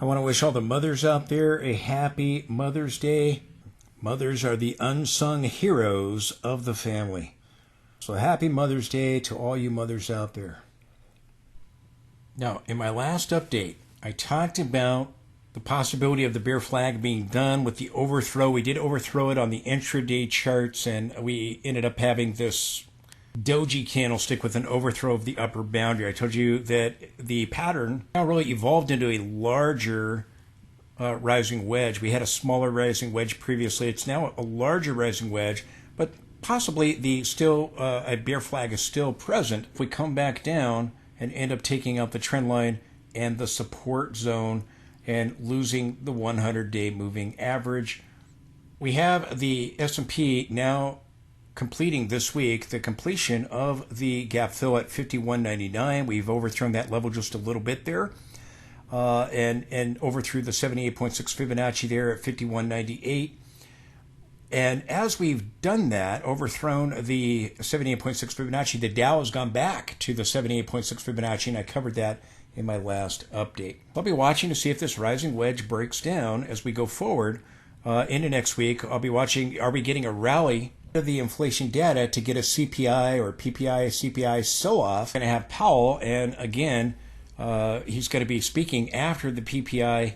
I want to wish all the mothers out there a happy Mother's Day. Mothers are the unsung heroes of the family. So happy Mother's Day to all you mothers out there. Now, in my last update, I talked about the possibility of the bear flag being done with the overthrow. We did overthrow it on the intraday charts, and we ended up having this doji candlestick with an overthrow of the upper boundary. I told you that the pattern now really evolved into a larger rising wedge. We had a smaller rising wedge previously. It's now a larger rising wedge, but possibly a bear flag is still present if we come back down and end up taking out the trend line and the support zone and losing the 100-day moving average. We have the S&P now completing this week the completion of the gap fill at 51.99. We've overthrown that level just a little bit there, and overthrew the 78.6 Fibonacci there at 51.98. And as we've done that, overthrown the 78.6 Fibonacci, the Dow has gone back to the 78.6 Fibonacci, and I covered that in my last update. I'll be watching to see if this rising wedge breaks down as we go forward into next week. I'll be watching, are we getting a rally of the inflation data to get a CPI or PPI, CPI sell-off? Going to have Powell, and again, he's going to be speaking after the PPI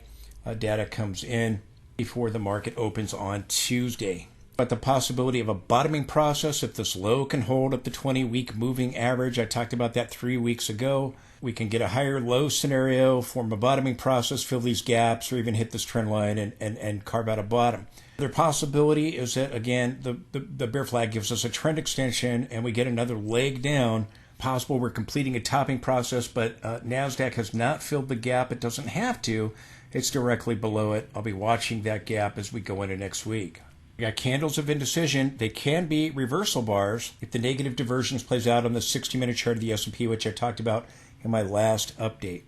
data comes in before the market opens on Tuesday. But the possibility of a bottoming process, if this low can hold up the 20-week moving average, I talked about that 3 weeks ago. We can get a higher low scenario, form a bottoming process, fill these gaps, or even hit this trend line and carve out a bottom. The other possibility is that, again, the bear flag gives us a trend extension and we get another leg down. Possible we're completing a topping process, but Nasdaq has not filled the gap. It doesn't have to. It's directly below it. I'll be watching that gap as we go into next week. We got candles of indecision. They can be reversal bars if the negative divergence plays out on the 60-minute chart of the S&P, which I talked about in my last update.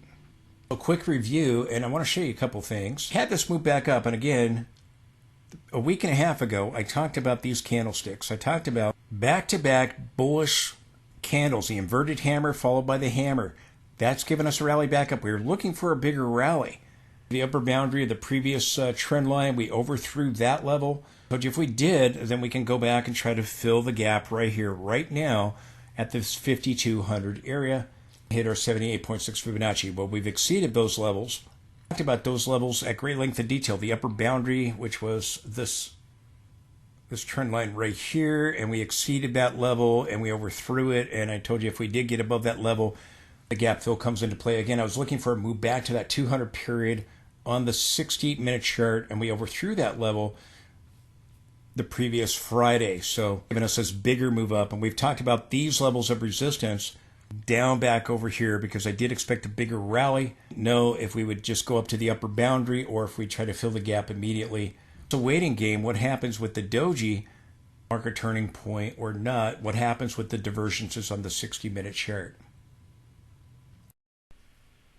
A quick review, and I want to show you a couple things. Had this move back up, and again, a week and a half ago, I talked about these candlesticks. I talked about back-to-back bullish candles, the inverted hammer followed by the hammer. That's given us a rally back up. We were looking for a bigger rally. The upper boundary of the previous trend line, we overthrew that level. But if we did, then we can go back and try to fill the gap right here, right now, at this 5,200 area. Hit our 78.6 Fibonacci. Well, we've exceeded those levels. I talked about those levels at great length and detail. The upper boundary, which was this trend line right here, and we exceeded that level and we overthrew it. And I told you if we did get above that level, the gap fill comes into play. Again, I was looking for a move back to that 200 period on the 60-minute chart, and we overthrew that level the previous Friday. So giving us this bigger move up, and we've talked about these levels of resistance down back over here because I did expect a bigger rally. Know if we would just go up to the upper boundary or if we try to fill the gap immediately. It's a waiting game. What happens with the doji, market turning point or not? What happens with the divergences on the 60-minute chart?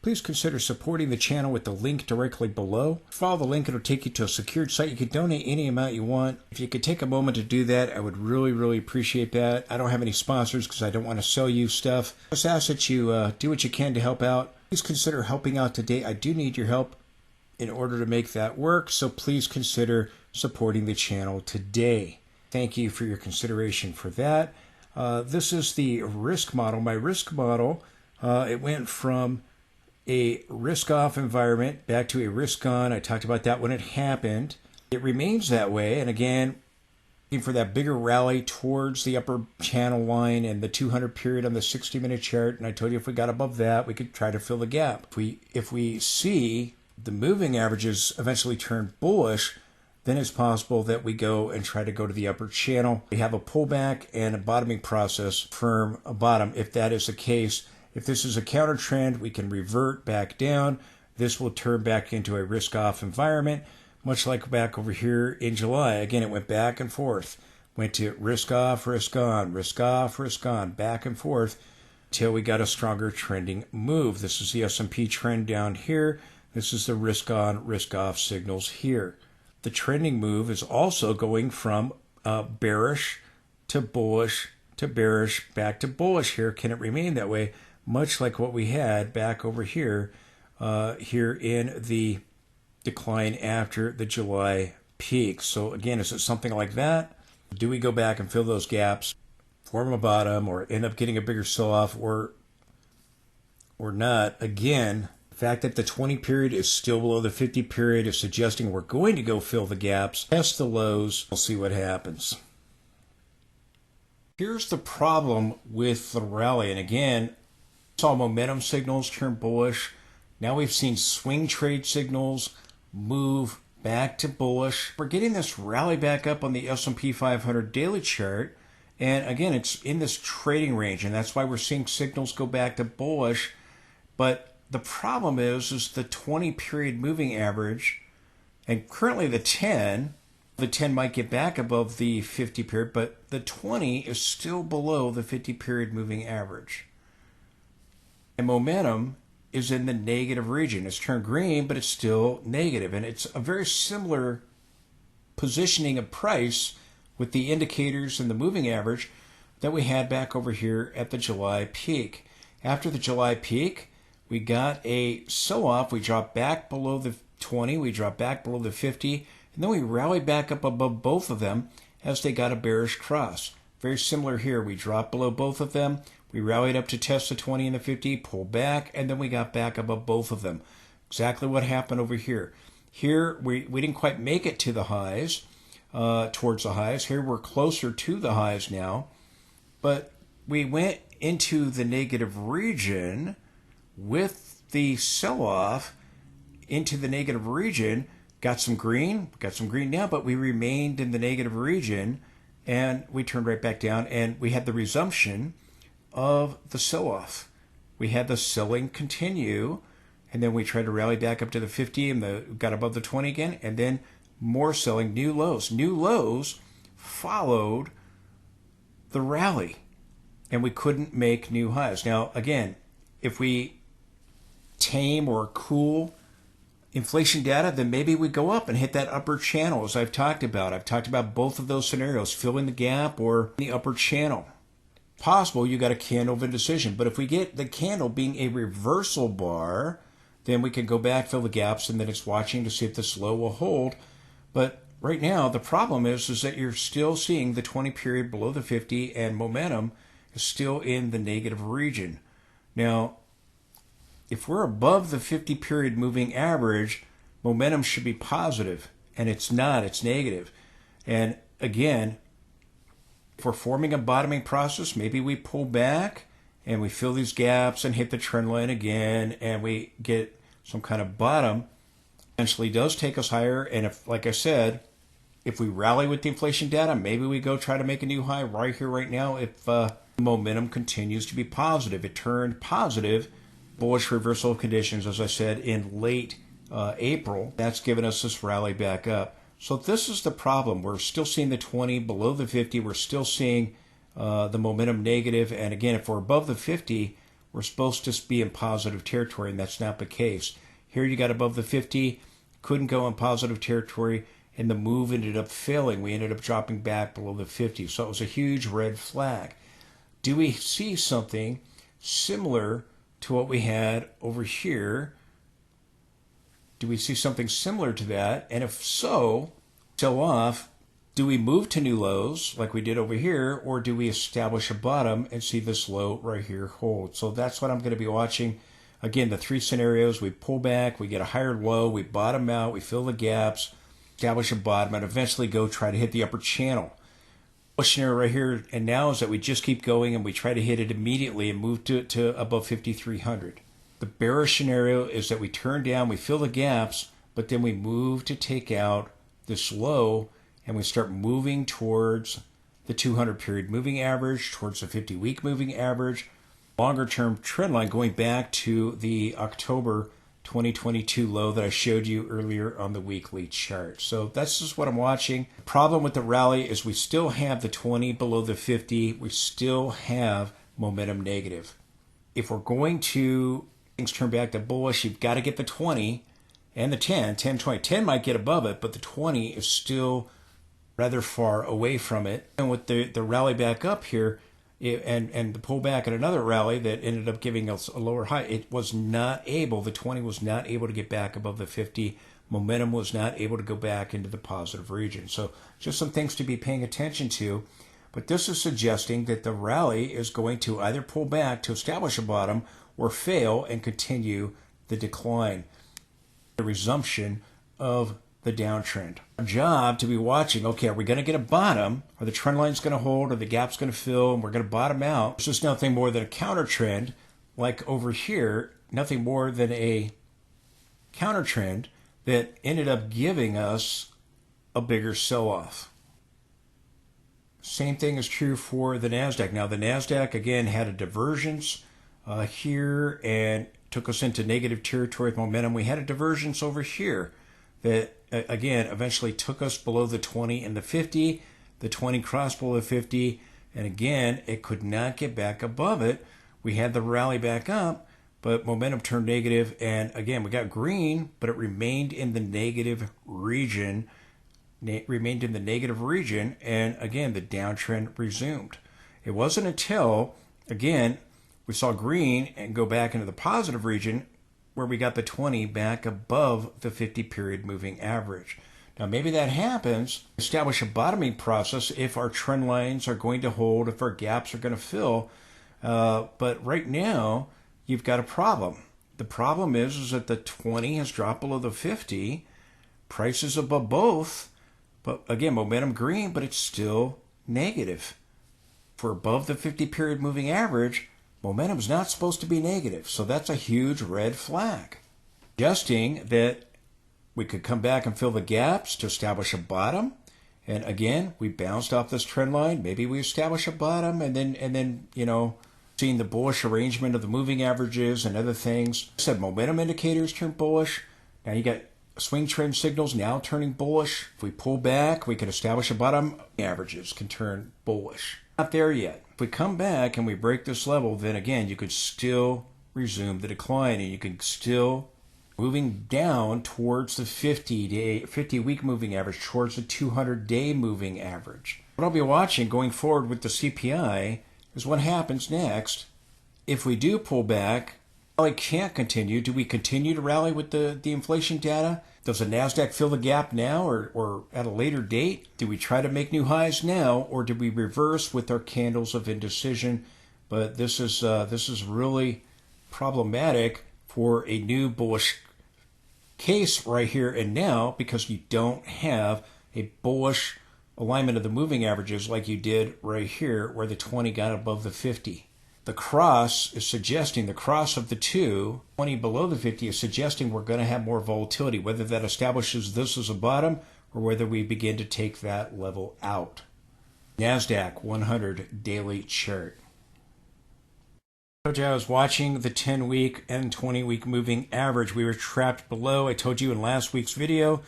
Please consider supporting the channel with the link directly below. Follow the link, it'll take you to a secured site. You can donate any amount you want. If you could take a moment to do that, I would really, really appreciate that. I don't have any sponsors because I don't want to sell you stuff. I just ask that you do what you can to help out. Please consider helping out today. I do need your help in order to make that work, so please consider supporting the channel today. Thank you for your consideration for that. This is the risk model. My risk model, it went from a risk-off environment back to a risk-on. I talked about that when it happened. It remains that way, and again, looking for that bigger rally towards the upper channel line and the 200 period on the 60-minute chart, and I told you if we got above that, we could try to fill the gap. If we see the moving averages eventually turn bullish, then it's possible that we go and try to go to the upper channel. We have a pullback and a bottoming process, firm a bottom. If that is the case, if this is a counter trend, we can revert back down. This will turn back into a risk-off environment, much like back over here in July. Again, it went back and forth. Went to risk-off, risk-on, risk-off, risk-on, back and forth until we got a stronger trending move. This is the S&P trend down here. This is the risk-on, risk-off signals here. The trending move is also going from bearish to bullish to bearish back to bullish here. Can it remain that way? Much like what we had back over here, here in the decline after the July peak. So again, is it something like that? Do we go back and fill those gaps, form a bottom, or end up getting a bigger sell-off, or not? Again, the fact that the 20 period is still below the 50 period is suggesting we're going to go fill the gaps, test the lows, we'll see what happens. Here's the problem with the rally, and again, saw momentum signals turn bullish. Now we've seen swing trade signals move back to bullish. We're getting this rally back up on the S&P 500 daily chart. And again, it's in this trading range, and that's why we're seeing signals go back to bullish. But the problem is the 20 period moving average, and currently the 10 might get back above the 50 period, but the 20 is still below the 50 period moving average. And momentum is in the negative region. It's turned green, but it's still negative. And it's a very similar positioning of price with the indicators and the moving average that we had back over here at the July peak. After the July peak, we got a sell-off. We dropped back below the 20. We dropped back below the 50. And then we rallied back up above both of them as they got a bearish cross. Very similar here. We dropped below both of them. We rallied up to test the 20 and the 50, pulled back, and then we got back above both of them. Exactly what happened over here. Here, we didn't quite make it to the highs, towards the highs. Here, we're closer to the highs now. But we went into the negative region with the sell-off into the negative region. Got some green now, but we remained in the negative region, and we turned right back down, and we had the resumption of the sell-off. We had the selling continue, and then we tried to rally back up to the 50 and got above the 20 again, and then more selling, new lows. New lows followed the rally, and we couldn't make new highs. Now, again, if we tame or cool inflation data, then maybe we go up and hit that upper channel, as I've talked about. I've talked about both of those scenarios, fill in the gap or the upper channel. Possible you got a candle of indecision, but if we get the candle being a reversal bar, then we can go back, fill the gaps, and then it's watching to see if this low will hold. But right now, the problem is that you're still seeing the 20 period below the 50, and momentum is still in the negative region. Now, if we're above the 50 period moving average, momentum should be positive, and it's not, it's negative. And again, if we're forming a bottoming process, maybe we pull back and we fill these gaps and hit the trend line again, and we get some kind of bottom. Eventually does take us higher, and if, like I said, if we rally with the inflation data, maybe we go try to make a new high right here, right now, if momentum continues to be positive. It turned positive, bullish reversal of conditions, as I said, in late April. That's given us this rally back up. So this is the problem. We're still seeing the 20 below the 50. We're still seeing the momentum negative. And again, if we're above the 50, we're supposed to be in positive territory, and that's not the case. Here you got above the 50, couldn't go in positive territory, and the move ended up failing. We ended up dropping back below the 50. So it was a huge red flag. Do we see something similar to what we had over here? Do we see something similar to that? And if so, sell off, do we move to new lows like we did over here, or do we establish a bottom and see this low right here hold? So that's what I'm going to be watching. Again, the three scenarios: we pull back, we get a higher low, we bottom out, we fill the gaps, establish a bottom, and eventually go try to hit the upper channel. The scenario right here and now is that we just keep going and we try to hit it immediately and move to above 5,300. The bearish scenario is that we turn down, we fill the gaps, but then we move to take out this low, and we start moving towards the 200 period moving average, towards the 50-week moving average, longer term trend line going back to the October 2022 low that I showed you earlier on the weekly chart. So that's just what I'm watching. The problem with the rally is we still have the 20 below the 50. We still have momentum negative. If we're going to things turn back to bullish, you've got to get the 20 and the 10, 20. 10 might get above it, but the 20 is still rather far away from it. And with the rally back up here, and the pullback at another rally that ended up giving us a lower high, it was not able, the 20 was not able to get back above the 50. momentum was not able to go back into the positive region. So just some things to be paying attention to. But this is suggesting that the rally is going to either pull back to establish a bottom or fail and continue the decline, the resumption of the downtrend. Our job to be watching, okay, are we going to get a bottom? Are the trend lines going to hold? Are the gaps going to fill? And we're going to bottom out. This is nothing more than a counter trend, like over here, nothing more than a counter trend that ended up giving us a bigger sell-off. Same thing is true for the Nasdaq. Now, the Nasdaq, again, had a divergence here and took us into negative territory with momentum. We had a divergence over here that, again, eventually took us below the 20 and the 50. The 20 crossed below the 50, and again, it could not get back above it. We had the rally back up, but momentum turned negative, and again, we got green, but it remained in the negative region. And again, the downtrend resumed. It wasn't until, again, we saw green and go back into the positive region where we got the 20 back above the 50-period moving average. Now, maybe that happens, establish a bottoming process if our trend lines are going to hold, if our gaps are going to fill. But right now, you've got a problem. The problem is that the 20 has dropped below the 50, prices above both, but again, momentum green, but it's still negative. For above the 50-period moving average, momentum is not supposed to be negative, so that's a huge red flag, suggesting that we could come back and fill the gaps to establish a bottom. And again, we bounced off this trend line. Maybe we establish a bottom, and then seeing the bullish arrangement of the moving averages and other things. I said momentum indicators turn bullish. Now you got swing trend signals now turning bullish. If we pull back, we can establish a bottom. Averages can turn bullish. Not there yet. If we come back and we break this level, then again, you could still resume the decline, and you can still moving down towards the 50-week moving average, towards the 200-day moving average. What I'll be watching going forward with the CPI is what happens next. If we do pull back, rally can't continue. Do we continue to rally with the inflation data? Does the Nasdaq fill the gap now or at a later date? Do we try to make new highs now, or do we reverse with our candles of indecision? But this is really problematic for a new bullish case right here and now, because you don't have a bullish alignment of the moving averages like you did right here where the 20 got above the 50. The cross is suggesting, the cross of the 20 below the 50 is suggesting we're going to have more volatility, whether that establishes this as a bottom or whether we begin to take that level out. Nasdaq 100 daily chart. I told you I was watching the 10-week and 20-week moving average. We were trapped below. I told you in last week's video,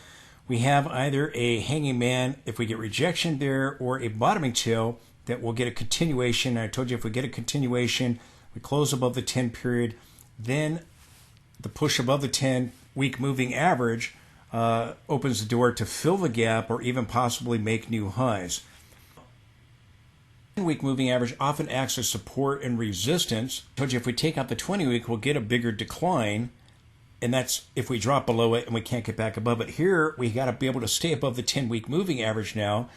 we have either a hanging man if we get rejection there, or a bottoming tail that will get a continuation. And I told you if we get a continuation, we close above the 10 period, then the push above the 10-week moving average opens the door to fill the gap or even possibly make new highs. 10-week moving average often acts as support and resistance. I told you if we take out the 20-week, we'll get a bigger decline, and that's if we drop below it and we can't get back above it. Here, we got to be able to stay above the 10-week moving average now.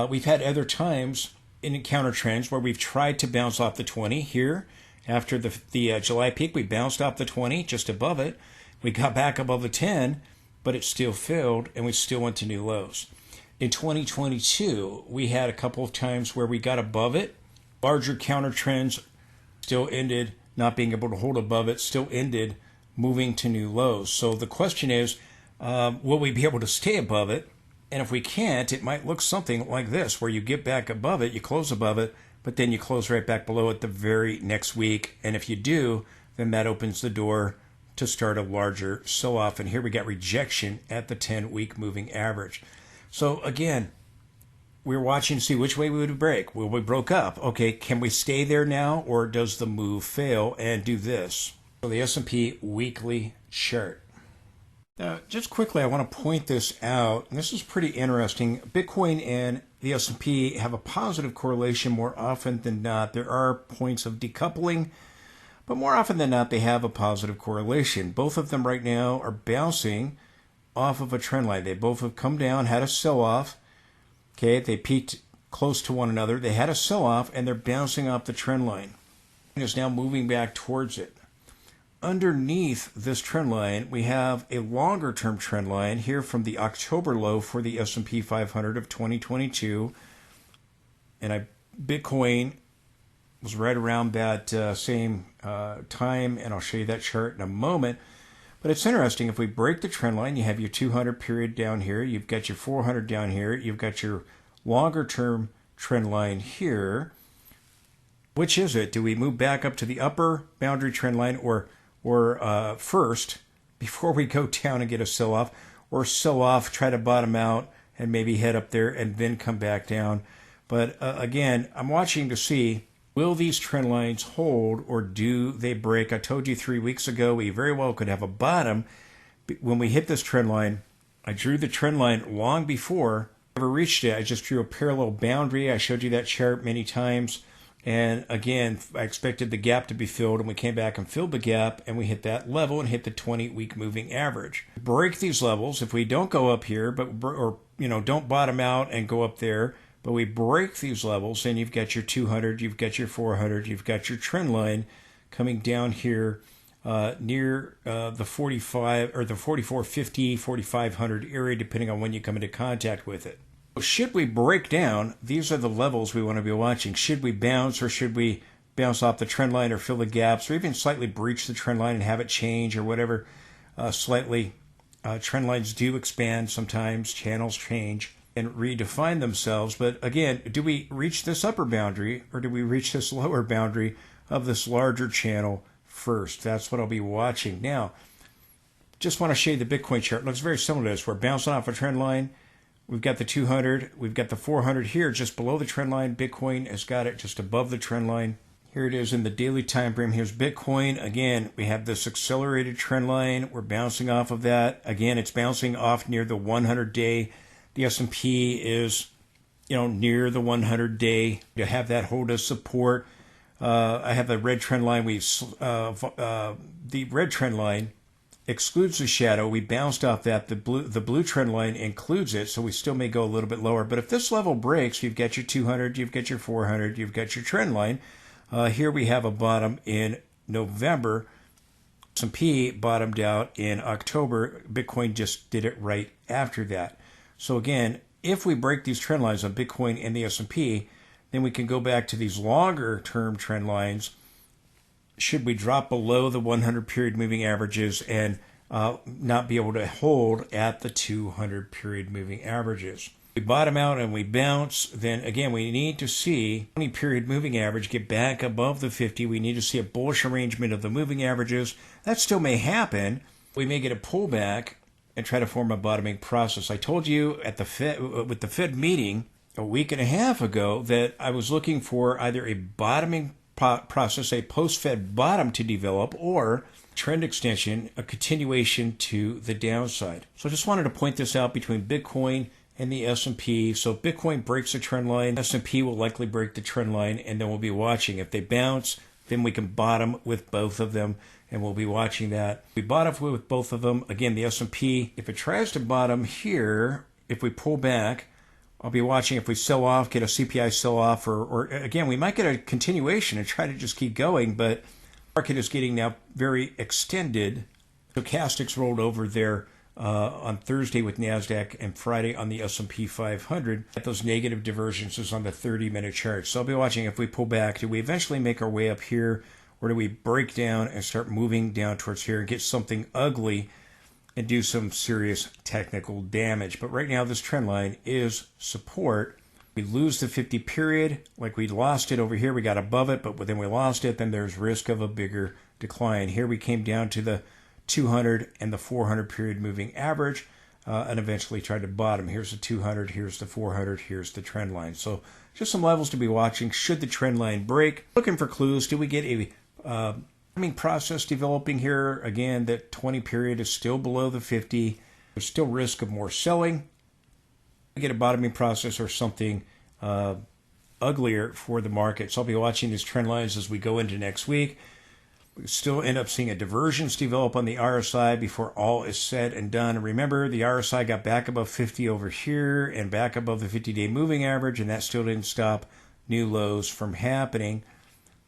We've had other times in counter trends where we've tried to bounce off the 20. Here, after the July peak, we bounced off the 20, just above it. We got back above the 10, but it still failed, and we still went to new lows. In 2022, we had a couple of times where we got above it. Larger counter trends still ended not being able to hold above it, still ended moving to new lows. So the question is, will we be able to stay above it? And if we can't, it might look something like this, where you get back above it, you close above it, but then you close right back below it the very next week. And if you do, then that opens the door to start a larger sell-off. And here we got rejection at the 10-week moving average. So again, we're watching to see which way we would break. Well, we broke up. Okay, can we stay there now, or does the move fail and do this? So the S&P weekly chart. Now, just quickly, I want to point this out, and this is pretty interesting. Bitcoin and the S&P have a positive correlation more often than not. There are points of decoupling, but more often than not, they have a positive correlation. Both of them right now are bouncing off of a trend line. They both have come down, had a sell-off. Okay, they peaked close to one another. They had a sell-off, and they're bouncing off the trend line. It is now moving back towards it. Underneath this trend line, we have a longer-term trend line here from the October low for the S&P 500 of 2022. And Bitcoin was right around that same time, and I'll show you that chart in a moment. But it's interesting, if we break the trend line, you have your 200 period down here, you've got your 400 down here, you've got your longer term trend line here. Which is it? Do we move back up to the upper boundary trend line or first, before we go down and get a sell-off, or sell-off, try to bottom out, and maybe head up there and then come back down? But again, I'm watching to see, will these trend lines hold or do they break? I told you 3 weeks ago we very well could have a bottom. When we hit this trend line, I drew the trend line long before I ever reached it. I just drew a parallel boundary. I showed you that chart many times. And again, I expected the gap to be filled, and we came back and filled the gap, and we hit that level and hit the 20-week moving average. Break these levels. If we don't go up here, don't bottom out and go up there, but we break these levels, and you've got your 200, you've got your 400, you've got your trend line coming down here near the 45 or the 4450, 4500 area, depending on when you come into contact with it. Should we break down, these are the levels we want to be watching. Should we bounce, or should we bounce off the trend line or fill the gaps, or even slightly breach the trend line and have it change or whatever? Slightly, trend lines do expand sometimes, channels change and redefine themselves. But again, do we reach this upper boundary, or do we reach this lower boundary of this larger channel first? That's what I'll be watching. Now, just want to show you the Bitcoin chart. It looks very similar to this. We're bouncing off a trend line. We've got the 200, we've got the 400 here just below the trend line. Bitcoin has got it just above the trend line. Here it is in the daily time frame. Here's Bitcoin. Again, we have this accelerated trend line. We're bouncing off of that. Again, it's bouncing off near the 100-day. The S&P is, near the 100-day. To have that hold as support. I have the red trend line. The red trend line excludes the shadow. We bounced off that. The blue trend line includes it, so we still may go a little bit lower. But if this level breaks, you've got your 200, you've got your 400, you've got your trend line. Here we have a bottom in November. S&P bottomed out in October. Bitcoin just did it right after that. So again, if we break these trend lines on Bitcoin and the S&P, then we can go back to these longer term trend lines. Should we drop below the 100 period moving averages and not be able to hold at the 200 period moving averages? We bottom out and we bounce, then again, we need to see 20 period moving average get back above the 50. We need to see a bullish arrangement of the moving averages. That still may happen. We may get a pullback and try to form a bottoming process. I told you at the Fed, with the Fed meeting a week and a half ago, that I was looking for either a bottoming process, a post-Fed bottom to develop, or trend extension, a continuation to the downside. So I just wanted to point this out between Bitcoin and the S&P. So if Bitcoin breaks the trend line, S&P will likely break the trend line, and then we'll be watching. If they bounce, then we can bottom with both of them, and we'll be watching that. We bottom with both of them. Again, the S&P, if it tries to bottom here, if we pull back, I'll be watching if we sell off, get a CPI sell off, or again, we might get a continuation and try to just keep going, but the market is getting now very extended. Stochastics rolled over there on Thursday with Nasdaq and Friday on the S&P 500 at those negative divergences on the 30-minute chart. So I'll be watching if we pull back. Do we eventually make our way up here, or do we break down and start moving down towards here and get something ugly and do some serious technical damage? But right now, this trend line is support. We lose the 50 period, like we lost it over here. We got above it, but then we lost it. Then there's risk of a bigger decline. Here we came down to the 200 and the 400 period moving average, and eventually tried to bottom. Here's the 200, here's the 400, here's the trend line. So just some levels to be watching. Should the trend line break? Looking for clues. Do we get a process developing here? Again, that 20 period is still below the 50. There's still risk of more selling. We get a bottoming process or something uglier for the market. So I'll be watching these trend lines as we go into next week. We still end up seeing a divergence develop on the RSI before all is said and done. Remember, the RSI got back above 50 over here and back above the 50-day moving average, and that still didn't stop new lows from happening.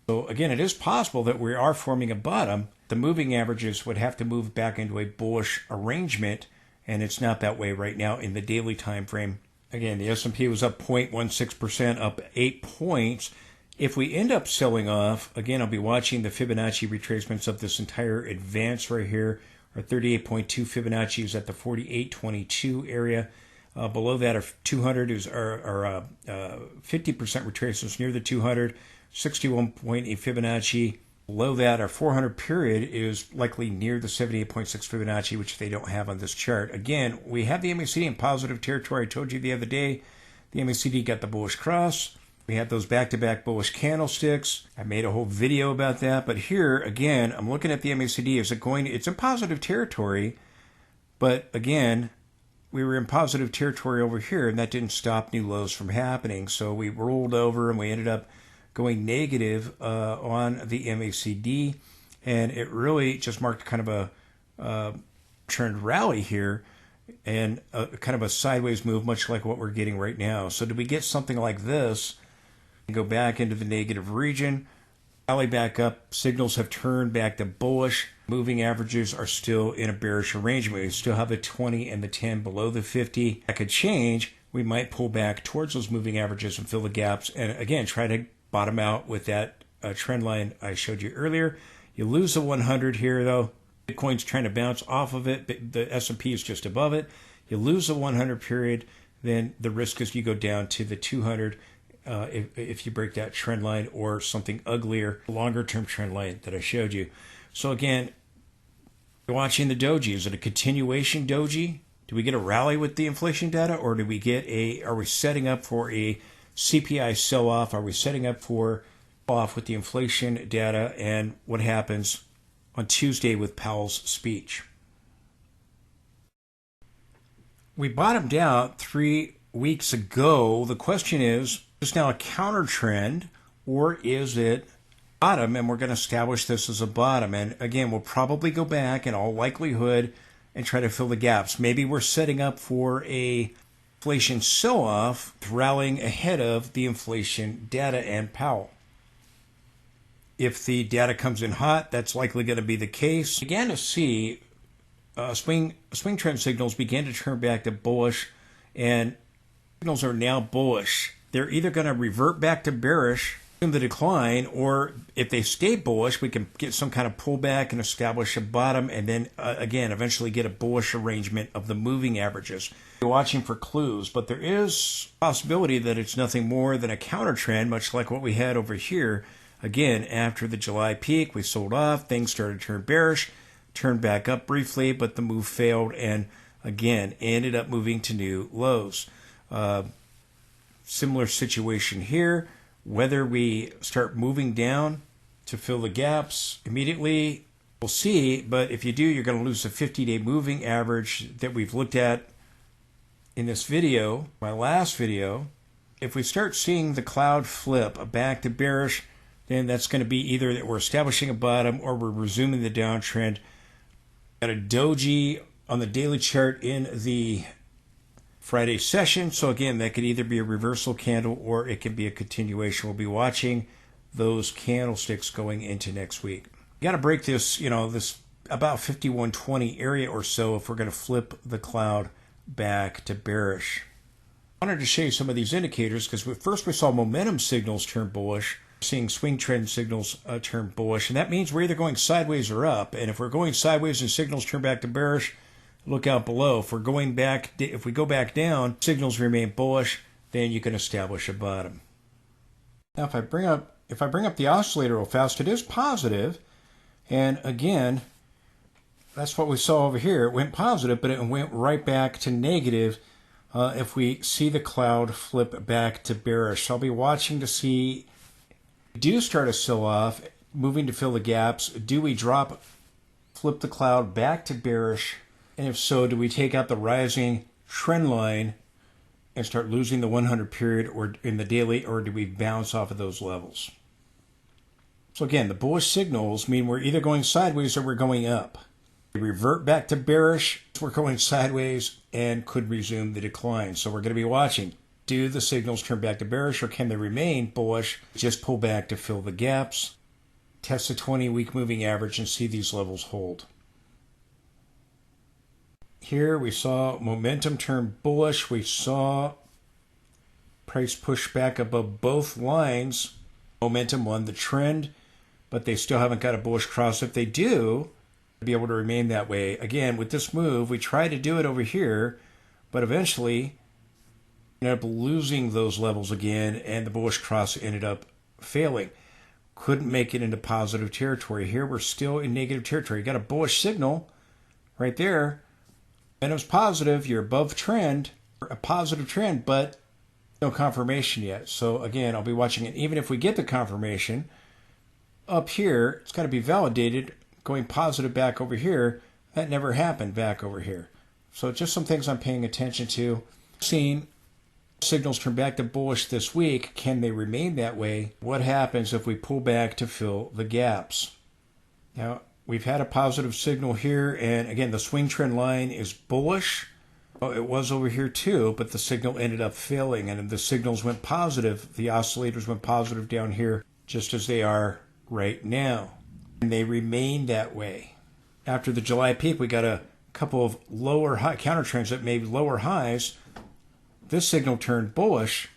So again, it is possible that we are forming a bottom. The moving averages would have to move back into a bullish arrangement, and it's not that way right now in the daily time frame. Again, the S&P was up 0.16%, up 8 points. If we end up selling off, again, I'll be watching the Fibonacci retracements of this entire advance right here. Our 38.2 Fibonacci is at the 48.22 area. Below that, our 200 is our 50% retracements near the 200. 61.8 Fibonacci. Below that, our 400 period is likely near the 78.6 Fibonacci, which they don't have on this chart. Again, we have the MACD in positive territory. I told you the other day, the MACD got the bullish cross. We had those back-to-back bullish candlesticks. I made a whole video about that. But here, again, I'm looking at the MACD. It's in positive territory. But again, we were in positive territory over here, and that didn't stop new lows from happening. So we rolled over, and we ended up going negative on the MACD, and it really just marked kind of a trend rally here and kind of a sideways move, much like what we're getting right now. So did we get something like this and go back into the negative region, rally back up, signals have turned back to bullish, moving averages are still in a bearish arrangement. We still have the 20 and the 10 below the 50. That could change. We might pull back towards those moving averages and fill the gaps, and again, try to bottom out with that trend line I showed you earlier. You lose the 100 here, though. Bitcoin's trying to bounce off of it. The S&P is just above it. You lose the 100 period, then the risk is you go down to the 200 if you break that trend line or something uglier, longer-term trend line that I showed you. So again, watching the doji. Is it a continuation doji? Do we get a rally with the inflation data, or do we get are we setting up for a CPI sell-off? Are we setting up for off with the inflation data and what happens on Tuesday with Powell's speech? We bottomed out 3 weeks ago. The question is now a counter trend, or is it bottom, and we're going to establish this as a bottom? And again, we'll probably go back in all likelihood and try to fill the gaps. Maybe we're setting up for a inflation sell-off, rallying ahead of the inflation data and Powell. If the data comes in hot, that's likely going to be the case. We began to see swing trend signals begin to turn back to bullish, and signals are now bullish. They're either going to revert back to bearish in the decline, or if they stay bullish, we can get some kind of pullback and establish a bottom, and then again eventually get a bullish arrangement of the moving averages. We're watching for clues, but there is a possibility that it's nothing more than a counter trend, much like what we had over here. Again, after the July peak, we sold off, things started to turn bearish, turned back up briefly, but the move failed, and again ended up moving to new lows. Similar situation here. Whether we start moving down to fill the gaps immediately, we'll see. But if you do, you're going to lose the 50-day moving average that we've looked at in this video, my last video. If we start seeing the cloud flip back to bearish, then that's going to be either that we're establishing a bottom or we're resuming the downtrend. Got a doji on the daily chart in the Friday session. So again, that could either be a reversal candle or it can be a continuation. We'll be watching those candlesticks going into next week. You got to break this, this about 5120 area or so if we're going to flip the cloud back to bearish. I wanted to show you some of these indicators because first we saw momentum signals turn bullish, seeing swing trend signals turn bullish, and that means we're either going sideways or up. And if we're going sideways and signals turn back to bearish, look out below. If we go back down, signals remain bullish, then you can establish a bottom. Now, if I bring up the oscillator real fast, it is positive, and again, that's what we saw over here. It went positive, but it went right back to negative. If we see the cloud flip back to bearish, so I'll be watching to see. Do start a sell-off, moving to fill the gaps. Do we flip the cloud back to bearish? And if so, do we take out the rising trend line and start losing the 100 period or in the daily, or do we bounce off of those levels? So again, the bullish signals mean we're either going sideways or we're going up. We revert back to bearish, we're going sideways and could resume the decline. So we're going to be watching. Do the signals turn back to bearish or can they remain bullish? Just pull back to fill the gaps. Test the 20-week moving average and see these levels hold. Here we saw momentum turn bullish. We saw price push back above both lines. Momentum won the trend, but they still haven't got a bullish cross. If they do, be able to remain that way. Again, with this move, we tried to do it over here, but eventually ended up losing those levels again, and the bullish cross ended up failing. Couldn't make it into positive territory. Here we're still in negative territory. You got a bullish signal right there. Momentum's positive. You're above trend, a positive trend, but no confirmation yet. So again, I'll be watching it. Even if we get the confirmation up here, it's got to be validated. Going positive back over here, that never happened back over here. So just some things I'm paying attention to. Seeing signals turn back to bullish this week. Can they remain that way? What happens if we pull back to fill the gaps? Now, we've had a positive signal here, and again, the swing trend line is bullish. Oh, it was over here too, but the signal ended up failing, and the signals went positive. The oscillators went positive down here, just as they are right now. And they remain that way. After the July peak, we got a couple of lower high counter trends that made lower highs. This signal turned bullish.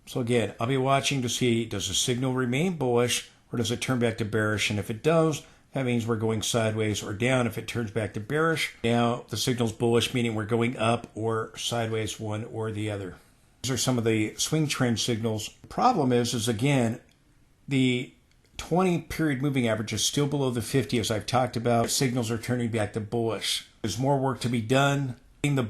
So again, I'll be watching to see, does the signal remain bullish or does it turn back to bearish? And if it does, that means we're going sideways or down. If it turns back to bearish, now the signal's bullish, meaning we're going up or sideways, one or the other. These are some of the swing trend signals. The problem is again, the 20 period moving average is still below the 50, as I've talked about. Signals are turning back to bullish. There's more work to be done. Getting the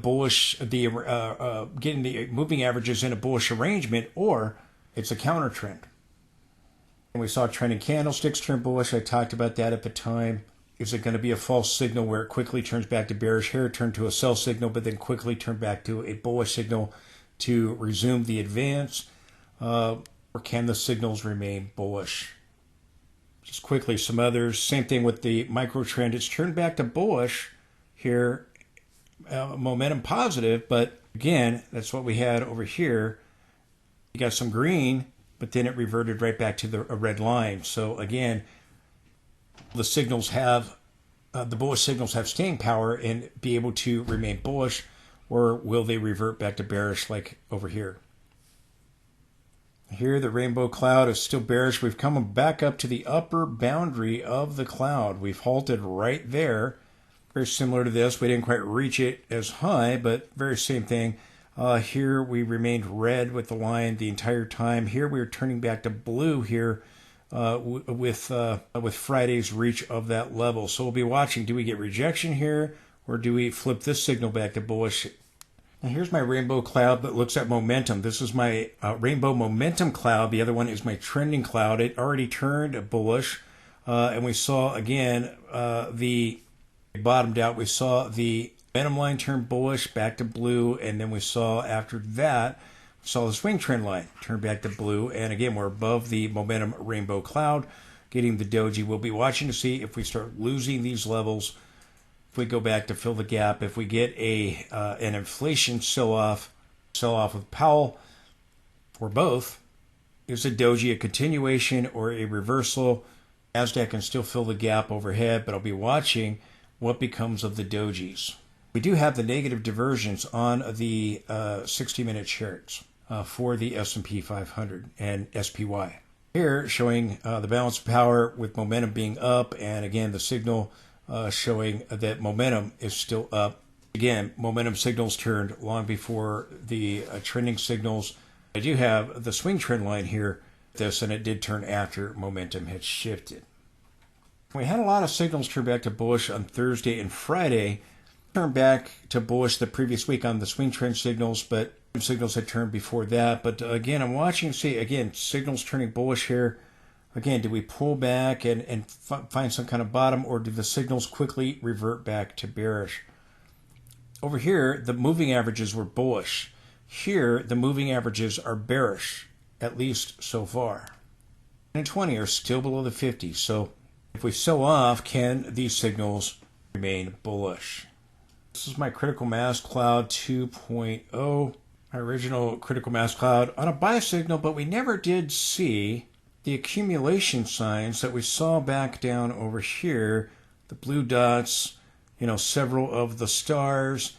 moving averages in a bullish arrangement, or it's a counter trend. And we saw trending candlesticks turn bullish. I talked about that at the time. Is it going to be a false signal where it quickly turns back to bearish? Here it turned to a sell signal, but then quickly turned back to a bullish signal to resume the advance. Or can the signals remain bullish? Just quickly, some others. Same thing with the micro trend. It's turned back to bullish here. Momentum positive, but again, that's what we had over here. You got some green, but then it reverted right back to a red line. So again, the signals have, the bullish signals have staying power and be able to remain bullish, or will they revert back to bearish like over here? Here, the rainbow cloud is still bearish. We've come back up to the upper boundary of the cloud. We've halted right there. Very similar to this. We didn't quite reach it as high, but very same thing. Here we remained red with the line the entire time. Here we are turning back to blue here with Friday's reach of that level. So we'll be watching. Do we get rejection here, or do we flip this signal back to bullish? Now here's my rainbow cloud that looks at momentum. This is my rainbow momentum cloud. The other one is my trending cloud. It already turned bullish, and we saw again the bottomed out. We saw the momentum line turn bullish back to blue, and then we saw after that, we saw the swing trend line turn back to blue, and again we're above the momentum rainbow cloud, getting the doji. We'll be watching to see if we start losing these levels, if we go back to fill the gap, if we get an inflation sell-off with Powell, or both. Is the doji a continuation or a reversal? Nasdaq can still fill the gap overhead, but I'll be watching what becomes of the dojis. We do have the negative divergence on the 60-minute charts for the S&P 500 and SPY. Here showing the balance of power with momentum being up, and again the signal showing that momentum is still up. Again, momentum signals turned long before the trending signals. I do have the swing trend line here, and it did turn after momentum had shifted. We had a lot of signals turn back to bullish on Thursday and Friday. Turned back to bullish the previous week on the swing trend signals, but signals had turned before that. But again, I'm watching to see, again, signals turning bullish here. Again, do we pull back and find some kind of bottom, or do the signals quickly revert back to bearish? Over here, the moving averages were bullish. Here, the moving averages are bearish, at least so far. and 20 are still below the 50. So if we sell off, can these signals remain bullish? This is my critical mass cloud 2.0, my original critical mass cloud on a buy signal, but we never did see the accumulation signs that we saw back down over here. The blue dots, several of the stars,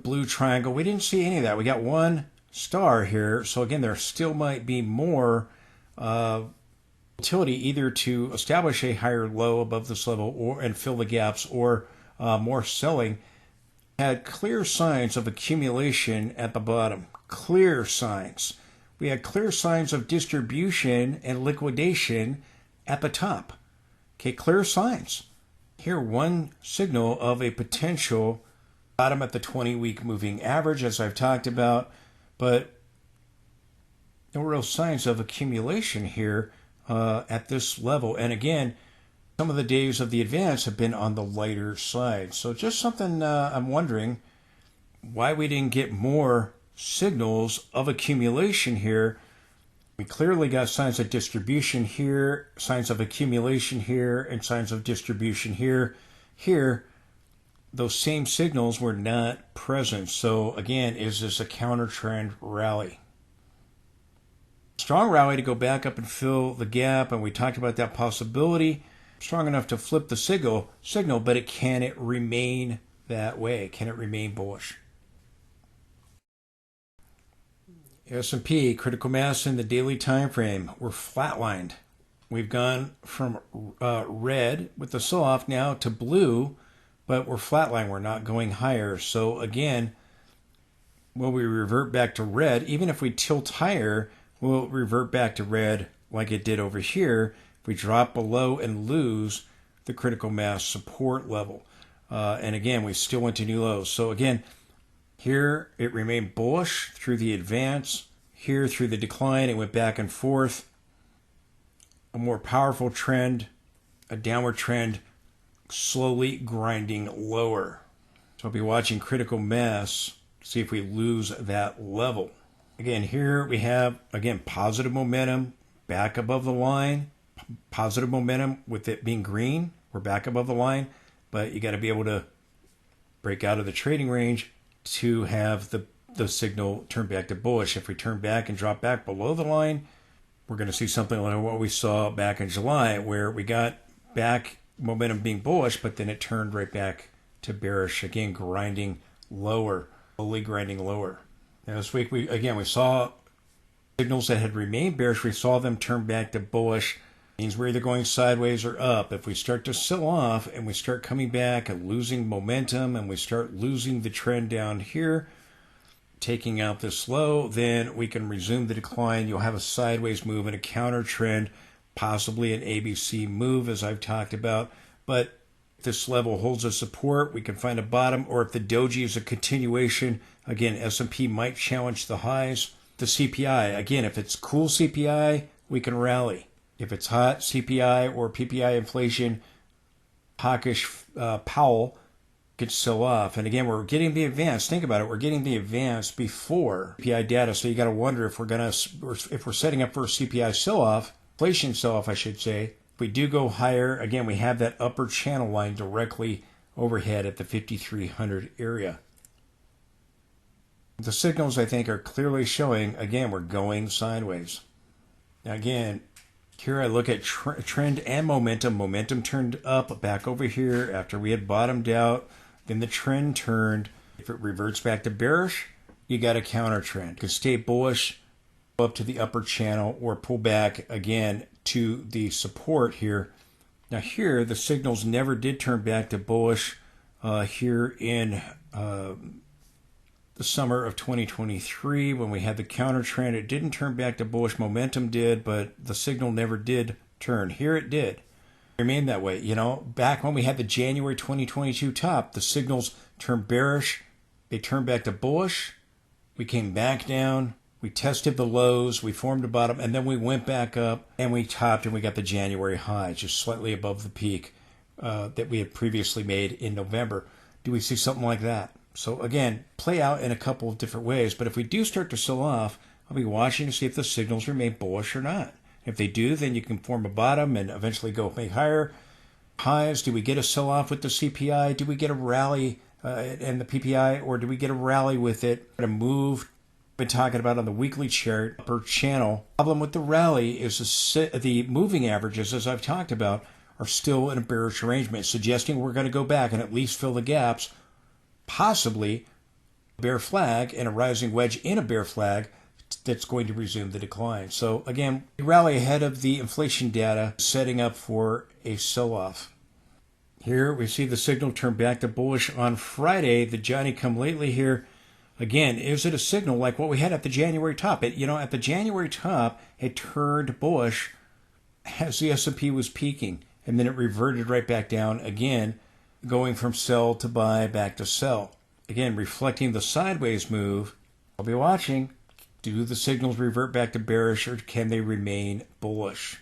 blue triangle. We didn't see any of that. We got one star here. So again, there still might be more utility either to establish a higher low above this level and fill the gaps, or more selling. Had clear signs of accumulation at the bottom. Clear signs. We had clear signs of distribution and liquidation at the top. Okay, clear signs. Here, one signal of a potential bottom at the 20-week moving average, as I've talked about, but no real signs of accumulation here at this level. And again, some of the days of the advance have been on the lighter side. So just something I'm wondering why we didn't get more signals of accumulation here. We clearly got signs of distribution here, signs of accumulation here, and signs of distribution here. Here, those same signals were not present. So again, is this a counter trend rally? Strong rally to go back up and fill the gap, and we talked about that possibility. Strong enough to flip the signal, but can it remain that way? Can it remain bullish? S&P critical mass in the daily time frame, we're flatlined. We've gone from red with the sell-off now to blue, but we're flatlined. We're not going higher. So again, will we revert back to red? Even if we tilt higher, we'll revert back to red like it did over here. If we drop below and lose the critical mass support level. And again, we still went to new lows. So again, here it remained bullish through the advance. Here through the decline, it went back and forth. A more powerful trend, a downward trend, slowly grinding lower. So I'll be watching critical mass to see if we lose that level. Again, here we have, positive momentum back above the line. Positive momentum with it being green. We're back above the line, but you got to be able to break out of the trading range to have the signal turn back to bullish. If we turn back and drop back below the line, we're going to see something like what we saw back in July, where we got back momentum being bullish, but then it turned right back to bearish, again grinding lower, slowly grinding lower. Now this week we saw signals that had remained bearish. We saw them turn back to bullish. Means we're either going sideways or up. If we start to sell off and we start coming back and losing momentum and we start losing the trend down here, taking out this low, then we can resume the decline. You'll have a sideways move and a counter trend, possibly an ABC move, as I've talked about. But if this level holds a support, we can find a bottom. Or if the doji is a continuation, again, S&P might challenge the highs. The CPI, again, if it's cool CPI, we can rally. If it's hot CPI or PPI inflation, hawkish Powell could sell off. And again, we're getting the advance. Think about it. We're getting the advance before CPI data. So you got to wonder if we're setting up for a CPI sell-off, inflation sell-off, I should say. If we do go higher, again, we have that upper channel line directly overhead at the 5,300 area. The signals, I think, are clearly showing, again, we're going sideways. Now, again, here I look at trend and momentum. Momentum turned up back over here after we had bottomed out. Then the trend turned. If it reverts back to bearish, you got a counter trend. You can stay bullish, go up to the upper channel, or pull back again to the support here. Now here, the signals never did turn back to bullish here in the summer of 2023 when we had the counter trend. It didn't turn back to bullish. Momentum did, but the signal never did turn. Here it did. Remained that way. Back when we had the January 2022 top, the signals turned bearish. They turned back to bullish. We came back down. We tested the lows. We formed a bottom, and then we went back up and we topped, and we got the January high, just slightly above the peak that we had previously made in November. Do we see something like that? So again, play out in a couple of different ways. But if we do start to sell off, I'll be watching to see if the signals remain bullish or not. If they do, then you can form a bottom and eventually go make higher highs. Do we get a sell-off with the CPI? Do we get a rally and the PPI, or do we get a rally with it? A move been talking about on the weekly chart per channel. Problem with the rally is the moving averages, as I've talked about, are still in a bearish arrangement, suggesting we're going to go back and at least fill the gaps, possibly a bear flag and a rising wedge in a bear flag that's going to resume the decline. So again, rally ahead of the inflation data, setting up for a sell-off. Here we see the signal turn back to bullish on Friday, the Johnny-come-lately here. Again, is it a signal like what we had at the January top? At the January top, it turned bullish as the S&P was peaking, and then it reverted right back down again, going from sell to buy back to sell. Again, reflecting the sideways move. I'll be watching. Do the signals revert back to bearish, or can they remain bullish?